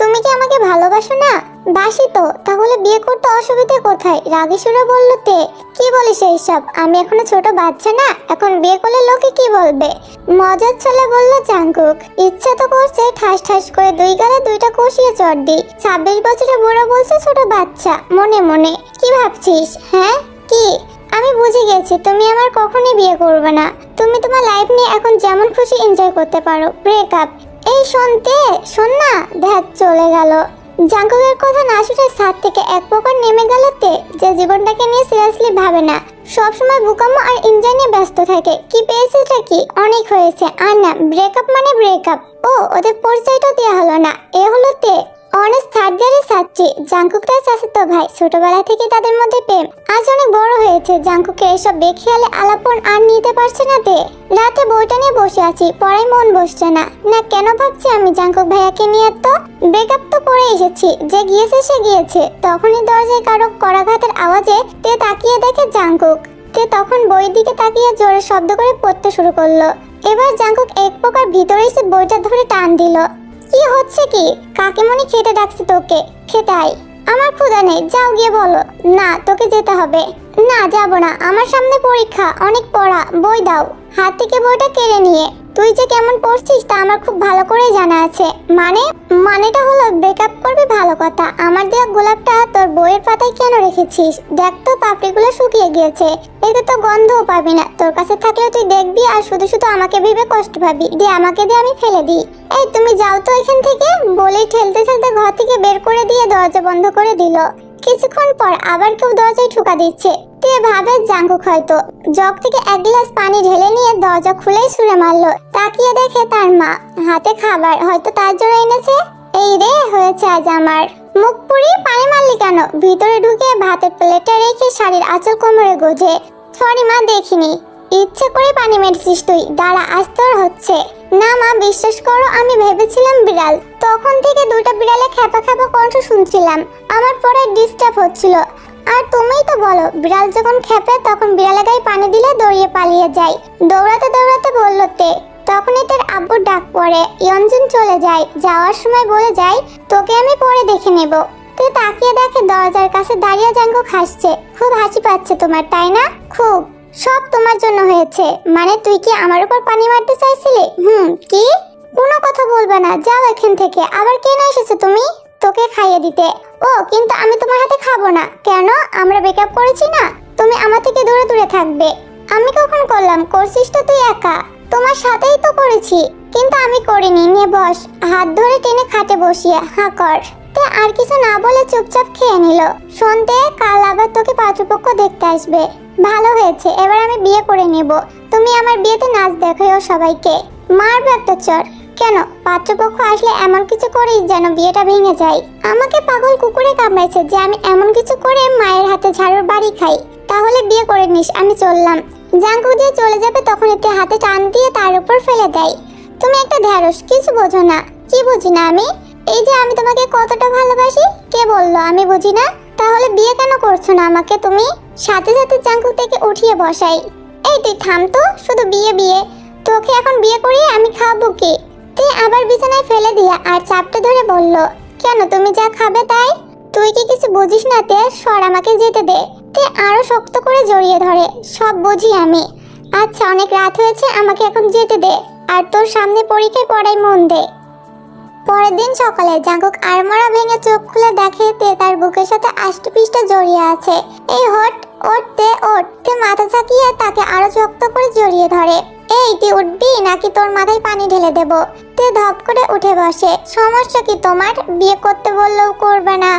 তুমি কি আমাকে ভালোবাসো না? বাসি তো, তাহলে বিয়ে করতে অসুবিধা কোথায়? রাগে সুরে বলল তে। কি বলিস এইসব? আমি এখনো ছোট বাচ্চা না, এখন বিয়ে করলে লোকে কি বলবে? মজার ছলে বলল জাঙ্কুক। ইচ্ছা তো করছে ঠাস ঠাস করে দুই গালে দুইটা কষিয়ে চড় দি। 26 বছরের বুড়ো বলছে ছোট বাচ্চা। মনে মনে কি ভাবছিস? হ্যাঁ কি? আমি বুঝে গেছি তুমি আমার কখনোই বিয়ে করবে না। তুমি তোমার লাইফ নিয়ে এখন যেমন খুশি এনজয় করতে পারো। ব্রেকআপ। এই শুনতে শোন না, ধ্যাত চলে গেল। জাঙ্কুকের কথা না শুনে ছাদ থেকে এক প্রকার নেমে গেল তে, যে জীবনটাকে নিয়ে সিরিয়াসলি ভাবে না, সবসময় বুকামো আর এনজয় নিয়ে ব্যস্ত থাকে। কি পেয়েছেটা কি? অনেক হয়েছে। আর না, ব্রেকআপ মানে ব্রেকআপ। ও ওদের পরিচয়টা দেওয়া হলো না। এ হলো তে, অনেক থার্ড ইয়ারের ছাত্রী। জাঙ্কুক তার চাচাতো ভাই। ছোটবেলা থেকে তাদের মধ্যে প্রেম। আজ অনেক বড় হয়েছে, জাঙ্কুকের এসব বেখেয়ালে আলাপন আর নিতে পারছে না তে। রাতে বইটা নিয়ে বসে আছি, পড়ায় মন বসছে না। না কেন ভাবছি আমি জাঙ্কুক ভাইয়াকে নিয়ে? তো ব্রেকআপ তো করে এসেছি, যে গিয়েছে সে গিয়েছে। তখনই দরজায় কারো করাঘাতের আওয়াজে তে তাকিয়ে দেখে জাঙ্কুক। তে তখন বইয়ের দিকে তাকিয়ে জোরে শব্দ করে পড়তে শুরু করলো। এবার জাঙ্কুক এক প্রকার ভিতরে এসে বইটা ধরে টান দিল। কি হচ্ছে কি? কাকিমণি খেতে ডাকছে তোকে, খেতে আয়। আমার ক্ষুধা নেই, যাও গিয়ে বলো। না তোকে যেতে হবে। না যাব না, আমার সামনে পরীক্ষা, অনেক পড়া। বই দাও। হাত থেকে বইটা কেড়ে নিয়ে, তুই যে কেমন পড়ছিস তা আমার খুব ভালো করে জানা আছে। মানেটা হলো ব্রেকআপ করবি, ভালো কথা। আমার দেওয়া গোলাপটা তোর বইয়ের পাতায় কেন রেখেছিস? দেখ তো পাপড়িগুলো শুকিয়ে গিয়েছে, এতে তো গন্ধও পাবি না। তোর কাছে থাকলে তুই দেখবি আর শুধু শুধু আমাকে ভেবে কষ্ট পাবি। আমাকে দিয়ে আমি ফেলে দিই। এই তুমি যাও তো এখান থেকে, বলেই ঠেলতে ঠেলতে ঘর থেকে বের করে দিয়ে দরজা বন্ধ করে দিল। কিছুক্ষণ পর আবার কেউ দরজায় ঠুকা দিচ্ছে। তে ভাবে জাঙ্কুক হয়তো। জগ থেকে এক গ্লাস পানি ঢেলে নিয়ে দরজা খুলেই ছুঁড়ে মারলো। তাকিয়ে দেখে তার মা, হাতে খাবার, হয়তো তার জন্য এনেছে। এই রে হয়েছে আজ আমার। মুখ পুড়িয়ে পানি মারলি কেন? ভিতরে ঢুকে ভাতের প্লেটে রেখে শাড়ির আঁচল কোমরে গোজে। সরি মা, দেখিনি। ইচ্ছে করে পানি মেরেছিস তুই। দাঁড়া, আজ তোর হচ্ছে। না মা, বিশ্বাস করো আমি ভেবেছিলাম বিড়াল। তখন থেকে দুটো বিড়ালে খ্যাপা খ্যাপা কণ্ঠ শুনছিলাম। আমার পরে ডিস্টার্ব হচ্ছিল। আর তুমিই তো বলো, বিড়াল যখন খেপে তখন বিড়ালে গায়ে পানি দিলে দৌড়িয়ে পালিয়ে যায়। দৌড়াতে দৌড়াতে বলল তে। তখনই তার আব্বুর ডাক পড়ে। ইয়ঞ্জন চলে যায়। যাওয়ার সময় বলে যায়, তোকে আমি পরে দেখে নেব। তে তাকিয়ে দেখে দরজার কাছে দাঁড়িয়ে জাঙ্কুক হাসছে। খুব হাসি পাচ্ছে তোমার, তাই না? খুব। সব তোমার জন্য হয়েছে। মানে তুই কি আমার উপর পানি মারতে চাইছিলে? কি? কোনো কথা বলবে না, যাও এখান থেকে। আবার কেন এসেছো তুমি? তোকে খাইয়ে দিতে। ও কিন্তু আমি তোমার হাতে খাবো না। কেন? আমরা ব্রেকআপ করেছি না, তুমি আমার থেকে দূরে দূরে থাকবে। আমি কখন করলাম? করছিস তো তুই একা। তোমার সাথেই তো করেছি। কিন্তু আমি করিনি। নে বস। হাত ধরে টেনে খাটে বসিয়ে হা কর। তে আর কিছু না বলে চুপচাপ খেয়ে নিল। শুনতে কাল আবার তোকে পাত্রপক্ষ দেখতে আসবে। ভালো হয়েছে, এবার আমি বিয়ে করে নেব। তুমি আমার বিয়েতে নাচ দেখাও সবাইকে। মারবো একটা চর। কেন? পাত্রপক্ষ আসলে এমন কিছু করিস যেন বিয়েটা ভেঙে যায়। আমাকে পাগল কুকুরে কামড়াইছে যে আমি এমন কিছু করে মায়ের হাতে ঝাড়ুর বাড়ি খাই। তাহলে বিয়ে করে নিস, আমি চললাম। জাঙ্কুক দিয়ে চলে যাবে তখন এতে হাতে টান দিয়ে তার উপর ফেলে দেয়। তুমি একটা ঢ্যাঁড়স, কিছু বোঝো না। কি বুঝি না আমি? এই যে আমি তোমাকে কতটা ভালোবাসি। কে বললো আমি বুঝি না? তাহলে বিয়ে কেন করছো না আমাকে তুমি? সাথে সাথে জাঙ্কুক থেকে উঠিয়ে বসাই। এই তুই থাম তো, শুধু বিয়ে বিয়ে। তোকে এখন বিয়ে করিয়ে আমি খাবো কি? তুই আবার বিছানায় ফেলে দিয়া আর চাপটা ধরে বলল, কেন তুমি যা খাবে তাই? তুই কি কিছু বুঝিস না তে? সর, আমাকে যেতে দে। তে আরো শক্ত করে জড়িয়ে ধরে। সব বুঝি আমি। আচ্ছা অনেক রাত হয়েছে, আমাকে এখন যেতে দে। আর তোর সামনে পরীক্ষায় পড়াই মন দে। পরের দিন সকালে জাঙ্কুক আড়মোড়া ভেঙে চোখ খুলে দেখে তে তার বুকের সাথে আষ্টপিষ্টা জড়িয়ে আছে। এই হট, ওঠতে ওঠতে মাথা ঝাঁকিয়ে তাকে আরো শক্ত করে জড়িয়ে ধরে। এই তুই উঠবি নাকি তোর মাথায় পানি ঢেলে দেব? তে ধপ করে উঠে বসে। সমস্যা কি তোমার? বিয়ে করতে বললেও করবে না,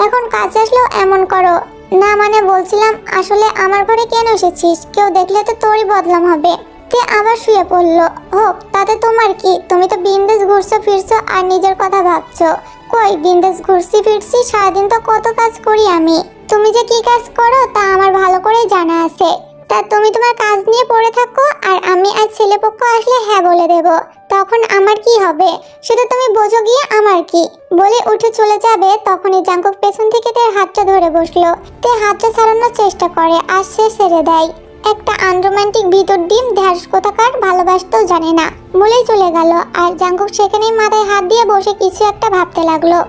এখন কাছে আসলেও এমন করো। না মানে বলছিলাম, আসলে আমার ঘরে কেন এসেছিস? কেউ দেখলে তো তোরই বদনাম হবে। তে আবার শুয়ে পড়লো। হোক, তাতে তোমার কি? তুমি তো বিন্দেশ ঘুরছো ফিরছো আর নিজের কথা ভাবছো। কই বিন্দেশ ঘুরছি ফিরছি? সারাদিন তো কত কাজ করি আমি। তুমি যে কি কাজ করো তা আমার ভালো করেই জানা আছে। তা তুমি তোমার কাজ নিয়ে পড়ে থাকো, আর আমি আজ ছেলেপক্ষ আসলে হ্যাঁ বলে দেব। তখন আমার কি হবে সেটা তুমি বোঝো গিয়ে। আমার কি? বলে উঠে চলে যাবে তখনই জাঙ্কুক পেছন থেকে তার হাতটা ধরে বসলো। তে হাতটা ছাড়ানোর চেষ্টা করে আর সে ছেড়ে দেয়। একটা আনরোমান্টিক ভিতর ডিম ঢ্যাঁড়স কোথাকার ভালোবাসতেও জানে না বলেই চলে গেল। আর জাঙ্কুক সেখানেই মাথায় হাত দিয়ে বসে কিছু একটা ভাবতে লাগলো।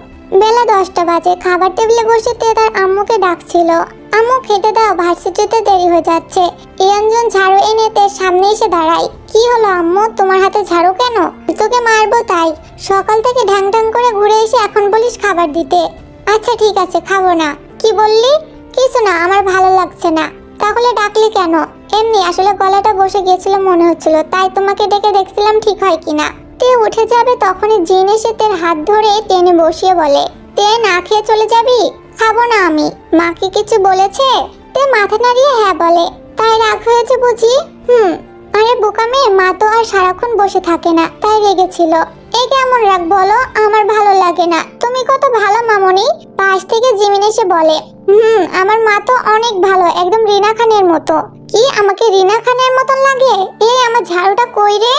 বেলা 10টা বাজে। খাবার টেবিলে বসে তে তার আম্মুকে ডাকছিল। আম্মু খেতে দাও, ভার্সিটিতে দেরি হয়ে যাচ্ছে। ইয়ানজন ঝাড়ু এনে তের সামনে এসে দাঁড়ায়। কি হলো আম্মু, তোমার হাতে ঝাড়ু কেন? তোকে মারবো তাই। সকাল থেকে ঢ্যাং ঢ্যাং করে ঘুরে এসে এখন বলিস খাবার দিতে। আচ্ছা ঠিক আছে, খাবো না। কি বললি? কিছু না, আমার ভালো লাগছে না। তাহলে ডাকলি কেন? এমনি, আসলে গলাটা বসে গিয়েছিল মনে হচ্ছিল, তাই তোমাকে ডেকে দেখছিলাম ঠিক হয় কিনা। তে উঠে যাবে তখনই জিন এসে তের হাত ধরে টেনে বসিয়ে বলে, তে না খেয়ে চলে যাবি? খাবো না আমি। মা কি কিছু বলেছে? তে মাথা নাড়িয়ে হ্যাঁ বলে। তাই রাগ হয়েছে বুঝি? আরে বোকা মেয়ে, মা তো আর সারাক্ষণ বসে থাকে না, তাই রেগেছিল। এ কেমন রাগ বলো? আমার ভালো লাগে না। তুমি কত ভালো মামনি। পাশ থেকে জিমিন এসে বলে, আমার মা তো অনেক ভালো, একদম রিনা খানের মতো। কি আমাকে রিনা খানের মতন লাগে? এই আমার ঝাড়ুটা কই রে?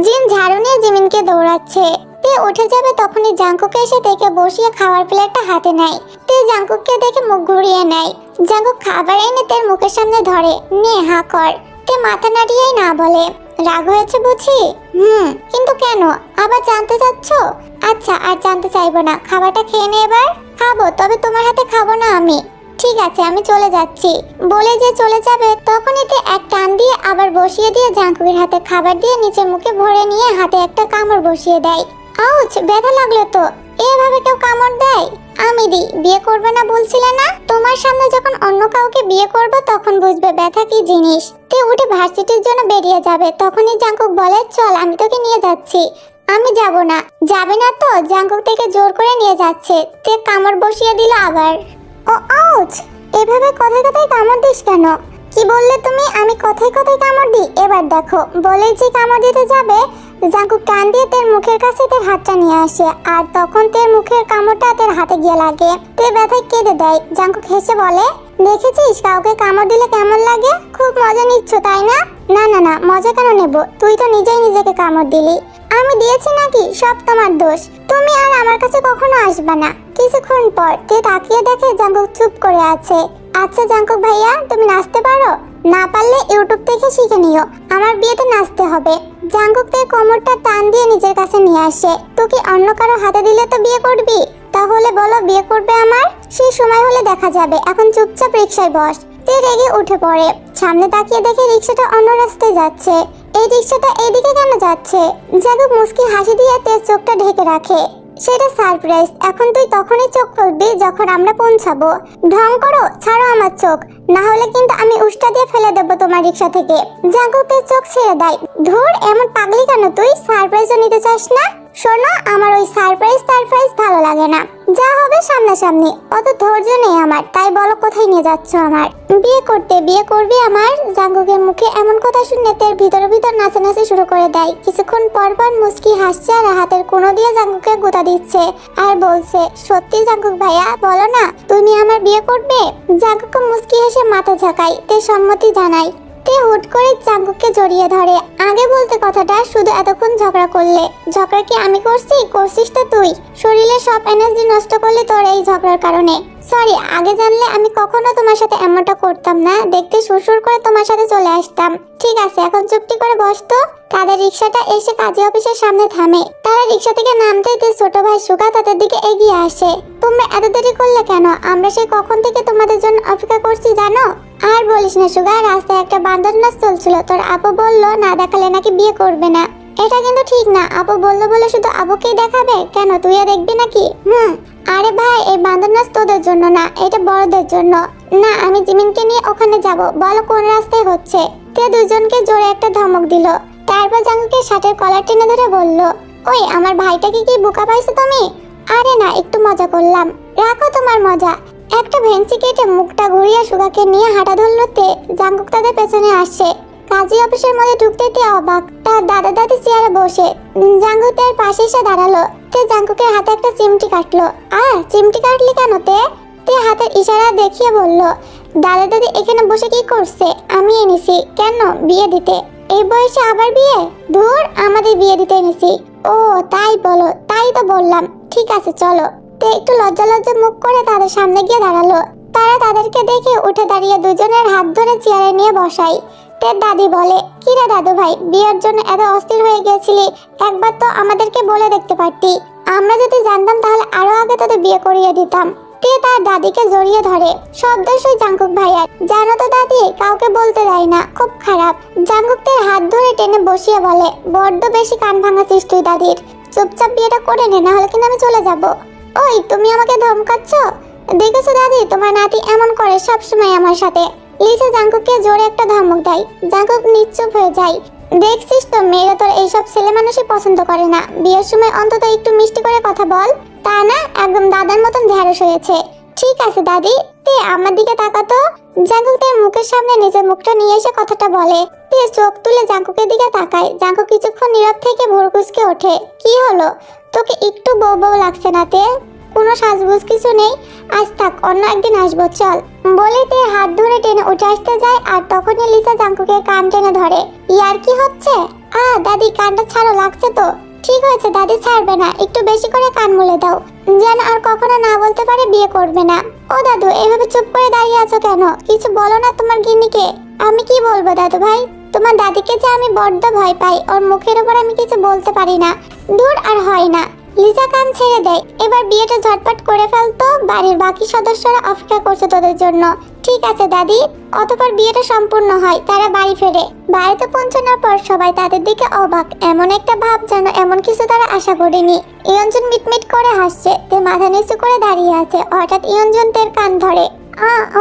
জিন ঝাড়ু নিয়ে জিমিনকে দৌড়াচ্ছে। তে উঠে যাবে তখনই জাঙ্কুকে এসে দেখে বসিয়ে খাওয়ার প্লেটটা হাতে নেয়। তে জাঙ্কুককে দেখে মুখ ঘুরিয়ে নেয়। জাঙ্কুক খাবার এনে তের মুখের সামনে ধরে, নে হা কর। তে মাথা নাড়িয়েই না বলে। রাগ হয়েছে বুঝি? কিন্তু কেন? আবার জানতে চাচ্ছ? আচ্ছা, আর জানতে চাইবো না। খাবারটা খেয়ে নে এবার। খাবো, তবে তোমার হাতে খাবো না আমি। ঠিক আছে, আমি চলে যাচ্ছি। বলে যে চলে যাবে তখনই তে এক টান দিয়ে আবার বসিয়ে দিয়ে জাঙ্কুকের হাতে খাবার দিয়ে নিচে মুখে ভরে নিয়ে হাতে একটা কামড় বসিয়ে দেয়। আউচ, ব্যথা লাগলো তো। এভাবে কেউ কামড় দেয়? আমি দিই। বিয়ে করবে না বলছিলে না? তোমার সামনে যখন অন্য কাউকে বিয়ে করবে তখন বুঝবে ব্যথা কি জিনিস। তে উঠে ভার্সিটির জন্য বেরিয়ে যাবে তখনই জাঙ্কুক বলে, চল আমি তোকে নিয়ে যাচ্ছি। আমি যাব না। যাবে না তো? জাঙ্কুক থেকে জোর করে নিয়ে যাচ্ছে। তে কামড় বসিয়ে দিল আবার। ও আউচ, এভাবে কথায় কথায় কামড় দিস কেন? কি বললে তুমি? আমি কথায় কথায় কামড় দিই? এবার দেখো। বলে যে কামড় দিতে যাবে, জাঙ্কুক টান দিয়ে তের মুখের কাছে তের হাতটা নিয়ে আসে। আর তখন তের মুখের কামড়টা তের হাতে গিয়ে লাগে। তে ব্যথায় কেঁদে দেয়। জাঙ্কুক হেসে বলে, দেখেছিস কাউকে কামড় দিলে কেমন লাগে? খুব মজা নিচ্ছ তাই না? না না না, মজা কেন নেব? তুই তো নিজেই নিজেকে কামড় দিলি। আমি দিয়েছি নাকি? সব তোমার দোষ। তুমি আর আমার কাছে কখনো আসবে না। কিছুক্ষণ পর তে তাকিয়ে দেখে জাঙ্কুক চুপ করে আছে। আচ্ছা জাঙ্কুক ভাইয়া, তুমি নাচতে পারো? না পারলে ইউটিউব থেকে শিখে নিও। আমার বিয়েতে নাচতে হবে। জাঙ্কুক তের কোমরটা টান দিয়ে নিজের কাছে নিয়ে আসে। তোকে অন্য কারো হাতে দিলে তো বিয়ে করবি? তাহলে বলো, বিয়ে করবে আমার? সেই সময় হলে দেখা যাবে। এখন চুপচাপ রিকশায় বস। তে রেগে উঠে পড়ে। সামনে তাকিয়ে দেখে রিকশাটা অন্য রাস্তায় যাচ্ছে। এই রিকশাটা এদিকে কেন যাচ্ছে? জাঙ্কুক মুস্কি হাসি দিয়ে তের চোখটা ঢেকে রাখে। সেটা সারপ্রাইজ। এখন তুই তখনই চোখ খুলবি যখন আমরা পৌঁছাবো। ঢং করো, ছাড়ো আমার চোখ, না হলে কিন্তু আমি উষ্টা দিয়ে ফেলে দেবো তোমার রিকশা থেকে। জাঙ্কুক তের চোখ ছেড়ে দেয়। ধুর, এমন পাগলি কেন তুই? সারপ্রাইজও নিতে চাস না? শোনো, আমার ওই সারপ্রাইজ ভালো লাগে না। যা হবে সামনাসামনি। অত ধৈর্য নেই আমার। তাই বলো, কোথায় নিয়ে যাচ্ছ আমার? বিয়ে করতে। বিয়ে করবি আমার? জাঙ্কুকের মুখে এমন কথা শুনে তের ভিতর ভিতর নাচানাচি শুরু করে দেয়। কিছুক্ষণ পর পর মুস্কি হাসছে আর হাতের কোণো দিয়ে জাঙ্কুকে গোতা দিচ্ছে আর বলছে, সত্যি জাঙ্কুক ভাইয়া বলো না, তুমি আমার বিয়ে করবে? জাঙ্কুক মুস্কি হেসে মাথা ঝাঁকায়। তে সম্মতি জানায়। তে হুট করে জাঙ্কুককে জড়িয়ে ধরে। আগে বলতে কথাটা, শুধু এতক্ষণ ঝগড়া করলে। ঝগড়া কি আমি করছি? করছিস তো তুই। শরীরে সব এনার্জি নষ্ট করলে তোর এই ঝগড়ার কারণে। সরি, আগে জানলে আমি কখনো তোমার সাথে এমনটা করতাম না। দেখতে সুরসুর করে তোমার সাথে চলে আসতাম। ঠিক আছে, এখন চুপটি করে বস তো। তাদের রিক্সাটা এসে কাজী অফিসের সামনে থামে। তারা রিক্সা থেকে নামতেই তার ছোট ভাই সুগা তাদের দিকে এগিয়ে আসে। তোমরা এত দেরি করলে কেন? আমরা সেই কখন থেকে তোমাদের জন্য অপেক্ষা করছি জানো? আর বলিস না সুগা, রাস্তায় একটা বান্দর নাচ চলছিল। তোর আপু বললো না দেখালে নাকি বিয়ে করবে না। এটা কিন্তু ঠিক না। আপু বললো বলে শুধু আপুকেই দেখাবে কেন? তুইও দেখবি নাকি? আরে ভাই, এই বান্দর নাচ তোদের জন্য না, এটা বড়দের জন্য। না, আমি জিমিনকে নিয়ে ওখানে যাব। বলো কোন রাস্তায় হচ্ছে? তে দুজনকে জোরে একটা ধমক দিল। তারপর জাঙ্কুকে শার্টের কলার টেনে ধরে বলল, ওই আমার ভাইটাকে কি বোকা পাইছো তুমি? আরে না, একটু মজা করলাম। রাখো তোমার মজা। একটা ভেন্সি কেটে মুখটা ঘুরিয়ে সুগাকে নিয়ে হাঁটা ধরলো তে। জাঙ্কুক তাদের পেছনে আসছে। কাজী অফিসের মধ্যে ঢুকতে তে অবাক। তার দাদা দাদি চেয়ারে বসে। জাঙ্কুক তার পাশে এসে দাঁড়ালো। তে জাঙ্কুকের হাতে একটা চিমটি কাটলো। চিমটি কাটলি কেন তে? তে হাতের ইশারা দেখিয়ে বলল, দাদা দাদি এখানে বসে কি করছে? আমি এনেছি। কেন? বিয়ে দিতে। এই বয়সে আবার বিয়ে? ধুর, আমাদের বিয়ে দিতে এনেছি। ও তাই বলো? তাই তো বললাম। ঠিক আছে চলো। তে একটু লজ্জা লজ্জা মুখ করে তাদের সামনে গিয়ে দাঁড়ালো। তারা তাদেরকে দেখে উঠে দাঁড়িয়ে দুজনের হাত ধরে চেয়ারে নিয়ে বসায়। তের দাদি বলে, কি রে দাদু ভাই, বিয়ের জন্য এত অস্থির হয়ে গেছিলি, একবার তো আমাদেরকে বলে দেখতে পারতি। আমরা যদি জানতাম তাহলে আরো আগে তোদের বিয়ে করিয়ে দিতাম। তে তার দাদিকে জড়িয়ে ধরে, সব দোষ ওই জাঙ্কুক ভাইয়ার। জানো তো দাদি, কাউকে বলতে দেয় না, খুব খারাপ। জাঙ্কুক তের হাত ধরে টেনে বসিয়ে বলে, বড্ড বেশি কান ভাঙাছিস তুই দাদির, চুপচাপ বিয়েটা করে নে, না হলে কিন্তু আমি চলে যাব। ওই তুমি আমাকে ধমকাচ্ছ? দেখেছো দাদি, তোমার নাতি এমন করে সবসময় আমার সাথে। লিসা জাঙ্কুককে জোরে একটা ধমক দেয়। জাঙ্কুক নিশ্চুপ হয়ে যায়। দেখছিস তো, মেয়েরা তোর এইসব ছেলে মানুষই পছন্দ করে না। বিয়ের সময় অন্তত একটু মিষ্টি করে কথা বল, তা না একদম দাদার মতন ঢ্যাঁড়স হয়েছে। ঠিক আছে দাদি, তে আমার দিকে তাকাতো। জাঙ্কুক তার মুখের সামনে নিজের মুখটা নিয়ে এসে কথাটা বলে। তে চোখ তুলে জাঙ্কুকের দিকে তাকায়। জাঙ্কুক কিছুক্ষণ নীরব থেকে ভোর কুঁচকে ওঠে। কি হলো, তোকে একটু বউ বউ লাগছে না তে? কোনো সাজগুজ কিছু নেই? আজ থাক, অন্য একদিন আসবো, চল। বলে তে হাত ধরে টেনে উঠে আসতে যায়, আর তখনই লিসা জাঙ্কুকের কান টেনে ধরে। ইয়ার কি হচ্ছে? দাদি কানটা ছাড়ো, লাগছে তো। ঠিক হয়েছে দাদি, ছাড়বে না, একটু বেশি করে কান মুলে দাও, যেন আর কখনো না বলতে পারে বিয়ে করবে না। ও দাদু, এভাবে চুপ করে দাঁড়িয়ে আছো কেন? কিছু বলো না তোমার গিন্নিকে। আমি কি বলবো দাদু ভাই, তোমার দাদিকে যে আমি বড্ড ভয় পাই, ওর মুখের উপর আমি কিছু বলতে পারি না। দূর, আর হয় না। লিসা কান ছেড়ে দেয়। এবার বিয়েটা ঝটপট করে ফেলতো, বাড়ির বাকি সদস্যরা অপেক্ষা করছে তোদের জন্য। ঠিক আছে দাদি। অতঃপর বিয়েটা সম্পূর্ণ হয়, তারা বাড়ি ফেরে। বাড়িতে পৌঁছানোর পর সবাই তাদের দিকে অবাক, এমন একটা ভাব যেন এমন কিছু তারা আশা করেনি। ইয়ঞ্জন মিটমিট করে হাসছে, তে মাথা নিচু করে দাঁড়িয়ে আছে। হঠাৎ ইয়ঞ্জন তের কান ধরে।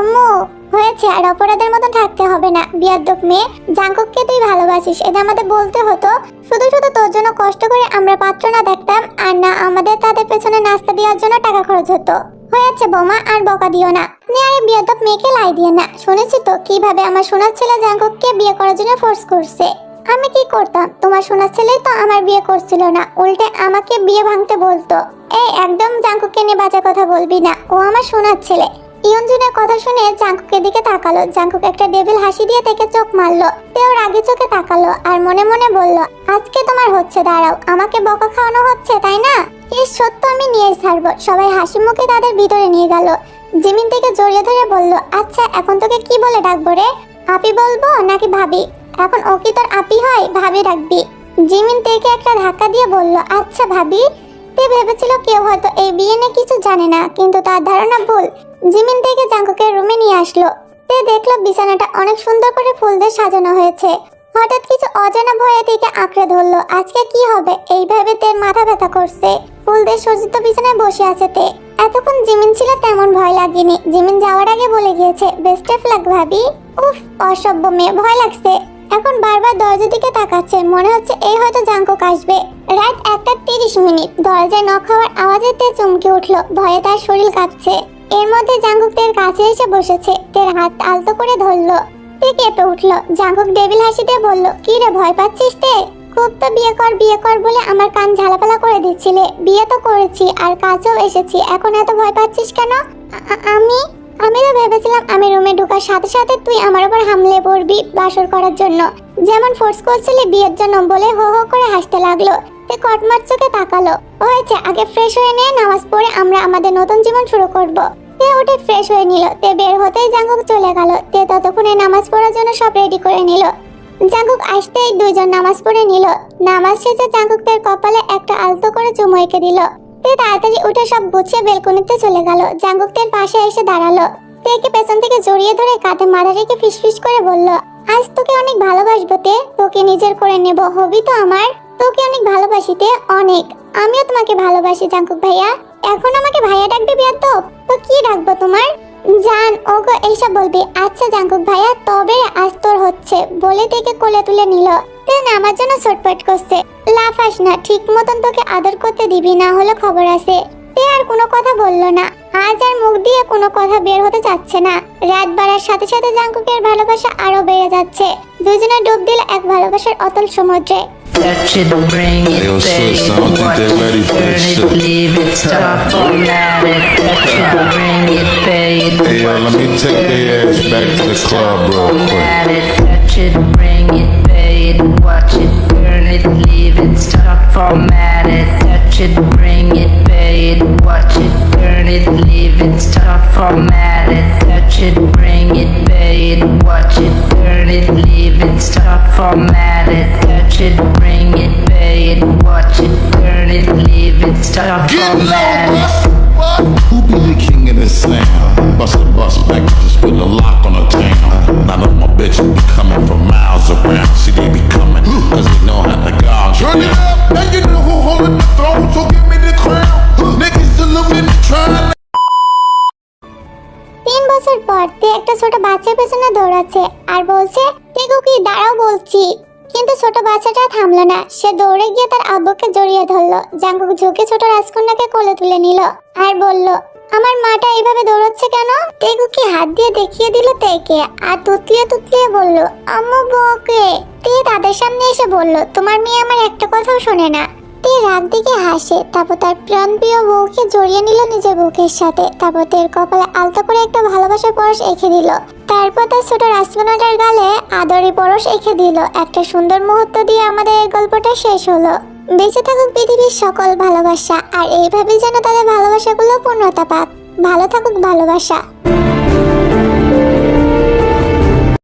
আম্মু, হয়েছে, আর অপরাধের মতো থাকতে হবে না। বিয়াদ্দপ মেয়ে, জাঙ্কুককে তুই ভালোবাসিস, এটা আমাদের বলতে হতো। শুধু শুধু তোর জন্য কষ্ট করে আমরা পাত্র না দেখতাম, আর না আমাদের তাদের পেছনে নাস্তা দেওয়ার জন্য টাকা খরচ হতো। হয়েছে বৌমা, আর বকা দিও না। আরে বিয়াদ্দপ মেয়েকে লাই দিয়ে না। শুনেছি তো কিভাবে আমার সোনার ছেলে জাঙ্কুককে বিয়ে করার জন্য ফোর্স করছে। আমি কি করতাম? তোমার সোনার ছেলেই তো আমার বিয়ে করছিল না, উল্টে আমাকে বিয়ে ভাঙতে বলতো। এই একদম জাঙ্কুককে নিয়ে বাজে কথা বলবি না, ও আমার সোনার ছেলে। ইয়ঞ্জনের কথা শুনে জাঙ্কুকের দিকে তাকালো। জাঙ্কুক একটা ডেভিল হাসি দিয়ে তাকে চোখ মারলো। তেও রাগে চোখে তাকালো আর মনে মনে বলল, আজকে তোমার হচ্ছে, দাঁড়াও। আমাকে বকা খাওয়ানো হচ্ছে, তাই না? এই সত্য আমি নিয়ে ছাড়বো। সবাই হাসি মুখে তাদের ভিতরে নিয়ে গেল। জিমিন থেকে জড়িয়ে ধরে বলল, আচ্ছা এখন তোকে কি বলে ডাকবো রে? আপি বলবো নাকি ভাবি? এখন ও কি তোর আপি হয়? ভাবি ডাকবি। জিমিন থেকে একটা ধাক্কা দিয়ে বলল, আচ্ছা ভাবি। তে ভেবেছিল কেউ হয়তো এই বিয়ে নিয়ে কিছু জানে না, কিন্তু তার ধারণা ভুল। জিমিন থেকে জাঙ্কুকের রুমে নিয়ে আসলো। তে দেখলো বিছানাটা অনেক সুন্দর করে ফুল দিয়ে সাজানো হয়েছে। হঠাৎ কিছু অজানা ভয়ে থেকে আঁকড়ে ধরলো। আজকে কি হবে এইভাবে তের মাথা ব্যথা করছে। ফুল দিয়ে সজ্জিত বিছানায় বসে আছে তে। এতক্ষণ জিমিন ছিল তেমন ভয় লাগেনি। জিমিন যাওয়ার আগে বলে গিয়েছে, বেস্ট অফ লাক ভাবি। উফ, অসভ্য মেয়ে, ভয় লাগছে। এখন বারবার দরজার দিকে তাকাচ্ছে, মনে হচ্ছে এই হয়তো জাঙ্কুক আসবে। রাত 1:30। দরজায় নক হওয়ার আওয়াজে তে চমকে উঠলো। ভয়ে তার শরীর কাঁপছে। এর মধ্যে জাঙ্কুক তের কাছে এসে বসেছে। তের হাত আলতো করে ধরলো। তে কেঁপে উঠলো। জাঙ্কুক ডেভিল হাসি দিয়ে বলল, কি রে, ভয় পাচ্ছিস তে? খুব তো বিয়ে কর বিয়ে কর বলে আমার কান ঝালাপালা করে দিচ্ছিলে। বিয়ে তো করেছি আর কাছেও এসেছি, এখন এত ভয় পাচ্ছিস কেন? আমি তো ভেবেছিলাম আমি রুমে ঢোকার সাথে সাথে তুই আমার উপর হামলে পড়বি বাসর করার জন্য, যেমন ফোর্স করছিলি বিয়ের জন্য বলে হো হো করে হাসতে লাগলো। তে কটমার চোখে তাকালো। হয়েছে, আগে ফ্রেশ হয়ে নিয়ে নামাজ পড়ে আমরা আমাদের নতুন জীবন শুরু করব। তে উঠে ফ্রেশ হয়ে নিল। তে বের হতেই জাঙ্কুক চলে গেল। তে ততক্ষণে নামাজ পড়ার জন্য সব রেডি করে নিল। জাঙ্কুক আসতেই দুইজন নামাজ পড়ে নিল। নামাজ শেষে জাঙ্কুক তের কপালে একটা আলতো করে চুমু এঁকে দিল। তে তাড়াতাড়ি উঠে সব গুছিয়ে বেলকনিতে চলে গেল। জাঙ্কুক তের পাশে এসে দাঁড়ালো। তেকে পেছন থেকে জড়িয়ে ধরে কাঁধে মাথা রেখে ফিসফিস করে বলল, আজ তোকে অনেক ভালোবাসবো তে, তোকে নিজের করে নেব, হবি তো আমার। তোকে অনেক ভালোবাসি তে, অনেক। আমিও তোমাকে ভালোবাসি জাঙ্কুক ভাইয়া। এখন আমাকে ভাইয়া ডাকবি বিয়াদ্দপ? তো কি ডাকবো তোমার? জান, ওগো এইসব বলবি? আচ্ছা জাঙ্কুক ভাইয়া, তবে আজ তোর হচ্ছে বলে তেকে কোলে তুলে নিল। তে আমার জন্য ছটপট করছে। লাফাস না, ঠিক মতন তোকে আদর করতে দিবি, না হলে খবর আছে। তে আর কোনো কথা বললো না। আজ আর মুখ দিয়ে কোনো কথা বের হতে যাচ্ছে না। রাত বাড়ার সাথে সাথে জাঙ্কুকের ভালোবাসা আরো বেড়ে যাচ্ছে। দুজনে ডুব দিল এক ভালোবাসার অতল সমুদ্রে। Touch it, bring it, pay it, watch it, turn it, leave it, stop, format it. Touch it, bring it, pay it, Hey, watch let me it, take turn their ass it, back leave to the it, club stop, real quick. format it. Touch it, bring it, pay it, watch it, turn it, leave it, stop, format it. Touch it, bring it, pay it, watch it, turn it, leave it, stop, format it. Touch it, bring it, pay it, watch it, turn it, leave it, addict. Who be the king of this sound? Bust a bus back just with a lock on the town. None of my bitches be coming from miles around. See, they be coming, cause they know how to gouge. Turn it up, now you know who holding the throne, so give me the crown. Niggas still living trying. 3 বছর পর তে একটা ছোট বাচ্চার পেছনে দৌড়াচ্ছে আর বলছে, টেকু কি দাঁড়াও বলছি। কিন্তু ছোট বাচ্চাটা থামলো না, সে দৌড়ে গিয়ে তার আব্বুকে জড়িয়ে ধরলো। জাঙ্কুক ঝুঁকে ছোট রাজকন্যাকে কোলে তুলে নিল আর বলল, আমার মাটা এইভাবে দৌড়চ্ছে কেন? টেকু কি হাত দিয়ে দেখিয়ে দিল তেকে আর তুতলিয়ে তুতলিয়ে বলল, আম্মু বকে। তে তাদের সামনে এসে বলল, তোমার মেয়ে আমার একটা কথাও শোনে না। তে রাগ দিকে হাসে, তারপর তার প্রাণপ্রিয় বউকে জড়িয়ে নিল নিজের বুকের সাথে। তারপর তের কপালে আলতো করে একটা ভালোবাসার পরশ এঁকে দিল। তারপর তার ছোট রাজকন্যাটার গালে আদরি পরশ এঁকে দিল। একটা সুন্দর মুহূর্ত দিয়ে আমাদের এই গল্পটা শেষ হলো। বেঁচে থাকুক পৃথিবীর সকল ভালোবাসা, আর এইভাবেই যেন তাদের ভালোবাসাগুলো পূর্ণতা পাক। ভালো থাকুক ভালোবাসা।